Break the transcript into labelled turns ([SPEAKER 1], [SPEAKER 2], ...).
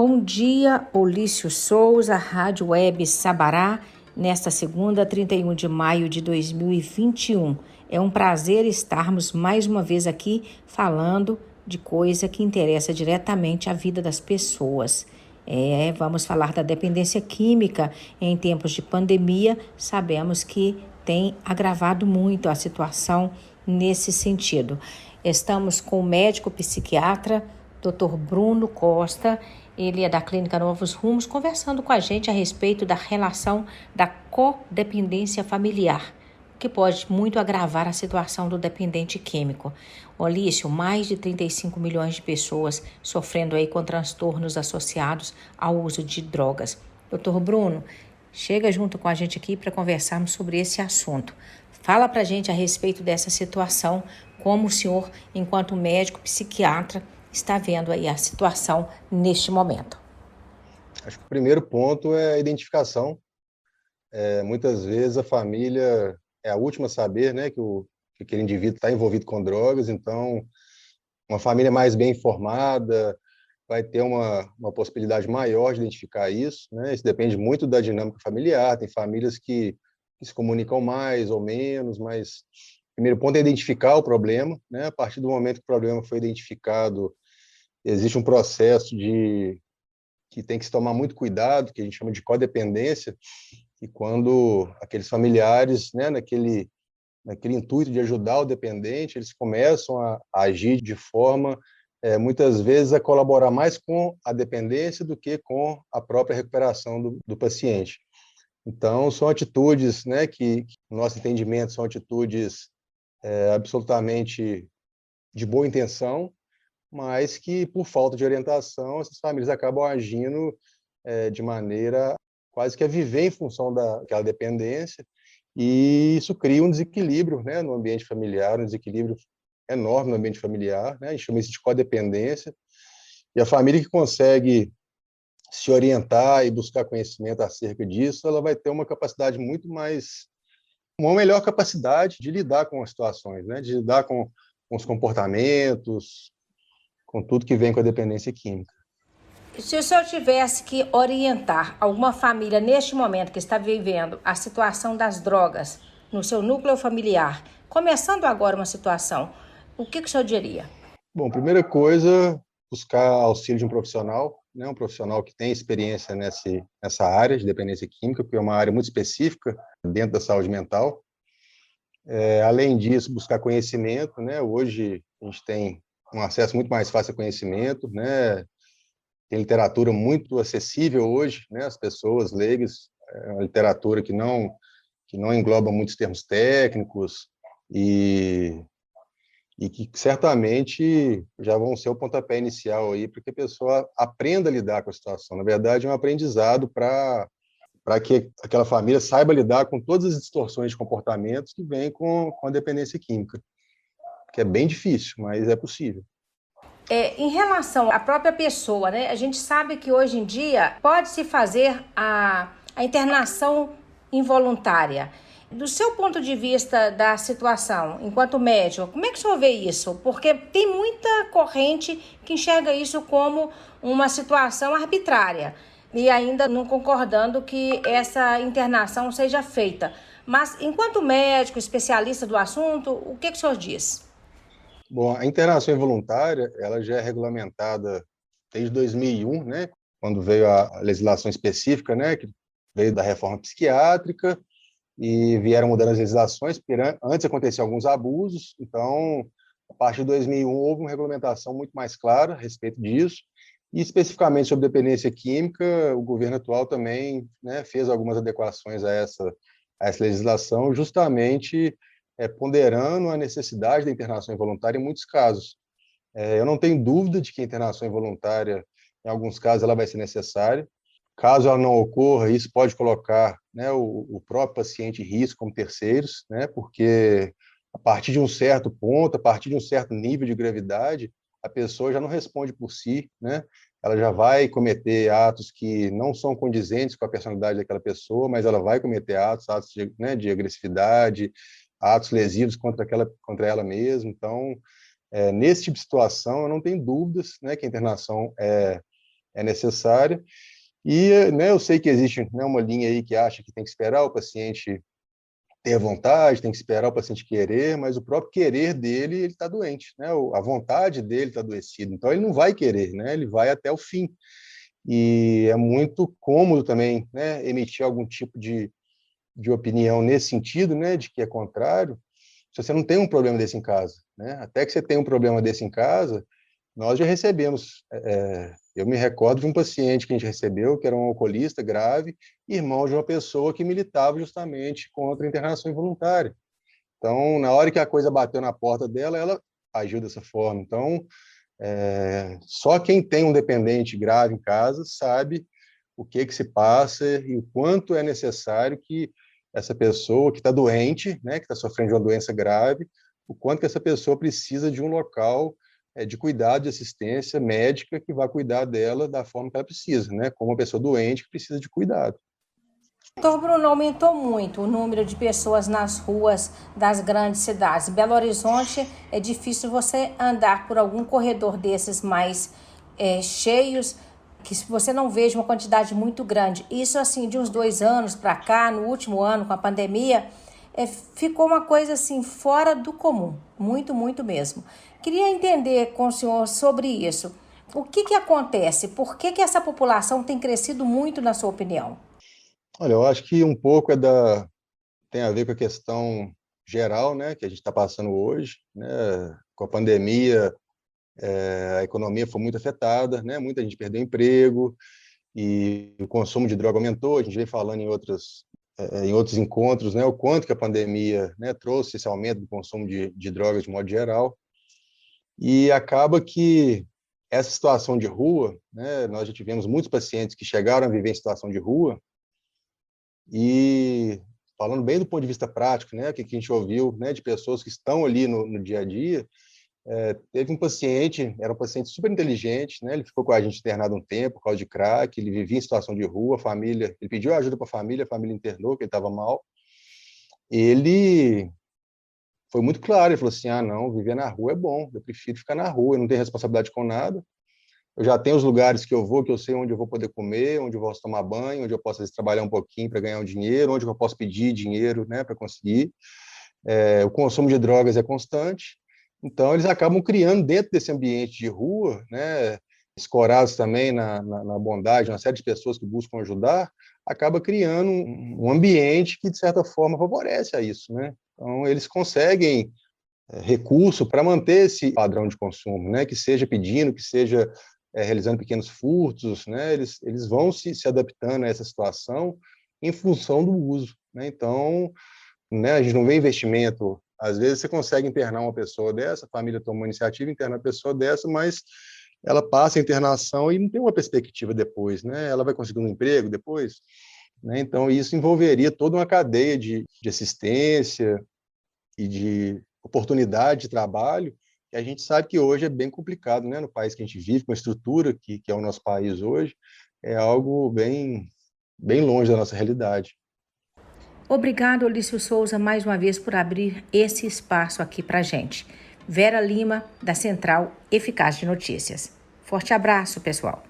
[SPEAKER 1] Bom dia, Olício Souza, Rádio Web Sabará, nesta segunda, 31 de maio de 2021. É um prazer estarmos mais uma vez aqui falando de coisa que interessa diretamente à vida das pessoas. Vamos falar da dependência química em tempos de pandemia. Sabemos que tem agravado muito a situação nesse sentido. Estamos com o médico psiquiatra, Dr. Bruno Costa. Ele é da Clínica Novos Rumos, conversando com a gente a respeito da relação da codependência familiar, que pode muito agravar a situação do dependente químico. Olício, mais de 35 milhões de pessoas sofrendo aí com transtornos associados ao uso de drogas. Dr. Bruno, chega junto com a gente aqui para conversarmos sobre esse assunto. Fala para a gente a respeito dessa situação, como o senhor, enquanto médico psiquiatra, está vendo aí a situação neste momento.
[SPEAKER 2] Acho que o primeiro ponto é a identificação. Muitas vezes a família é a última a saber, né, que aquele indivíduo está envolvido com drogas, então uma família mais bem informada vai ter uma possibilidade maior de identificar isso, né? Isso depende muito da dinâmica familiar. Tem famílias que se comunicam mais ou menos, mas o primeiro ponto é identificar o problema, né? A partir do momento que o problema foi identificado, existe um processo que tem que se tomar muito cuidado, que a gente chama de codependência, e quando aqueles familiares, né, naquele intuito de ajudar o dependente, eles começam a agir de forma, muitas vezes, a colaborar mais com a dependência do que com a própria recuperação do paciente. Então, são atitudes, né, que no nosso entendimento, são atitudes absolutamente de boa intenção, mas que, por falta de orientação, essas famílias acabam agindo de maneira quase que a viver em função daquela dependência, e isso cria um desequilíbrio, né, no ambiente familiar, um desequilíbrio enorme no ambiente familiar, né, a gente chama isso de codependência, e a família que consegue se orientar e buscar conhecimento acerca disso, ela vai ter uma capacidade uma melhor capacidade de lidar com as situações, né, de lidar com os comportamentos, com tudo que vem com a dependência química.
[SPEAKER 1] Se o senhor tivesse que orientar alguma família neste momento que está vivendo a situação das drogas no seu núcleo familiar, começando agora uma situação, o que o senhor diria?
[SPEAKER 2] Bom, primeira coisa, buscar auxílio de um profissional, né, um profissional que tem experiência nessa área de dependência química, porque é uma área muito específica dentro da saúde mental. Além disso, buscar conhecimento, né? Hoje a gente tem um acesso muito mais fácil a conhecimento, né? Tem literatura muito acessível hoje, né? As pessoas leigas, uma literatura que não engloba muitos termos técnicos e que certamente já vão ser o pontapé inicial aí para que a pessoa aprenda a lidar com a situação. Na verdade, é um aprendizado para que aquela família saiba lidar com todas as distorções de comportamentos que vêm com a dependência química, que é bem difícil, mas é possível.
[SPEAKER 1] Em relação à própria pessoa, né? A gente sabe que hoje em dia pode-se fazer a internação involuntária. Do seu ponto de vista da situação, enquanto médico, como é que o senhor vê isso? Porque tem muita corrente que enxerga isso como uma situação arbitrária e ainda não concordando que essa internação seja feita. Mas, enquanto médico, especialista do assunto, o que o senhor diz?
[SPEAKER 2] Bom, a internação involuntária, ela já é regulamentada desde 2001, né, quando veio a legislação específica, né, que veio da reforma psiquiátrica, e vieram mudando as legislações, porque antes aconteciam alguns abusos, então, a partir de 2001, houve uma regulamentação muito mais clara a respeito disso, e especificamente sobre dependência química, o governo atual também, né, fez algumas adequações a essa legislação, justamente ponderando a necessidade da internação involuntária em muitos casos. Eu não tenho dúvida de que a internação involuntária, em alguns casos, ela vai ser necessária. Caso ela não ocorra, isso pode colocar, né, o próprio paciente em risco como terceiros, né, porque a partir de um certo ponto, a partir de um certo nível de gravidade, a pessoa já não responde por si, né? Ela já vai cometer atos que não são condizentes com a personalidade daquela pessoa, mas ela vai cometer atos de, né, de agressividade, atos lesivos contra ela mesma. Então, nesse tipo de situação, eu não tenho dúvidas, né, que a internação é é necessária. E, né, eu sei que existe, né, uma linha aí que acha que tem que esperar o paciente ter vontade, tem que esperar o paciente querer, mas o próprio querer dele, ele está doente, né? A vontade dele está adoecida, então ele não vai querer, né? Ele vai até o fim. E é muito cômodo também, né, emitir algum tipo de opinião nesse sentido, né, de que é contrário, se você não tem um problema desse em casa, né? Até que você tenha um problema desse em casa, nós já recebemos, eu me recordo de um paciente que a gente recebeu, que era um alcoolista grave, irmão de uma pessoa que militava justamente contra a internação involuntária. Então, na hora que a coisa bateu na porta dela, ela agiu dessa forma. Então, só quem tem um dependente grave em casa sabe o que se passa e o quanto é necessário que essa pessoa que está doente, né, que está sofrendo de uma doença grave, o quanto que essa pessoa precisa de um local de cuidado, de assistência médica que vai cuidar dela da forma que ela precisa, né, como uma pessoa doente que precisa de cuidado.
[SPEAKER 1] Doutor Bruno, aumentou muito o número de pessoas nas ruas das grandes cidades. Em Belo Horizonte é difícil você andar por algum corredor desses mais cheios, que você não veja uma quantidade muito grande. Isso, assim, de uns 2 anos para cá, no último ano, com a pandemia, ficou uma coisa, assim, fora do comum. Muito, muito mesmo. Queria entender com o senhor sobre isso. O que acontece? Por que essa população tem crescido muito, na sua opinião?
[SPEAKER 2] Olha, eu acho que um pouco tem a ver com a questão geral, né, que a gente está passando hoje, né, com a pandemia, a economia foi muito afetada, né, muita gente perdeu emprego e o consumo de droga aumentou. A gente vem falando em outros encontros, né, o quanto que a pandemia, né, trouxe esse aumento do consumo de drogas de modo geral. E acaba que essa situação de rua, né, nós já tivemos muitos pacientes que chegaram a viver em situação de rua. E falando bem do ponto de vista prático, né, que a gente ouviu, né, de pessoas que estão ali no dia a dia, teve um paciente, era um paciente super inteligente, né, ele ficou com a gente internado um tempo por causa de crack, ele vivia em situação de rua, a família, ele pediu ajuda para a família internou, que ele estava mal. Ele foi muito claro, ele falou assim, não, viver na rua é bom, eu prefiro ficar na rua, eu não tenho responsabilidade com nada, eu já tenho os lugares que eu vou, que eu sei onde eu vou poder comer, onde eu posso tomar banho, onde eu posso, às vezes, trabalhar um pouquinho para ganhar um dinheiro, onde eu posso pedir dinheiro, né, para conseguir. O consumo de drogas é constante, então eles acabam criando dentro desse ambiente de rua, né, escorados também na bondade, uma série de pessoas que buscam ajudar, acaba criando um ambiente que, de certa forma, favorece a isso, né? Então, eles conseguem recurso para manter esse padrão de consumo, né, que seja pedindo, que seja realizando pequenos furtos, né, eles vão se adaptando a essa situação em função do uso, né? Então, né, a gente não vê investimento. Às vezes você consegue internar uma pessoa dessa, a família toma uma iniciativa, interna uma pessoa dessa, mas ela passa a internação e não tem uma perspectiva depois, né? Ela vai conseguir um emprego depois, né? Então, isso envolveria toda uma cadeia de assistência e de oportunidade de trabalho, que a gente sabe que hoje é bem complicado, né? No país que a gente vive, com a estrutura que é o nosso país hoje, é algo bem longe da nossa realidade.
[SPEAKER 1] Obrigado, Olício Souza, mais uma vez por abrir esse espaço aqui para gente. Vera Lima, da Central Eficaz de Notícias. Forte abraço, pessoal.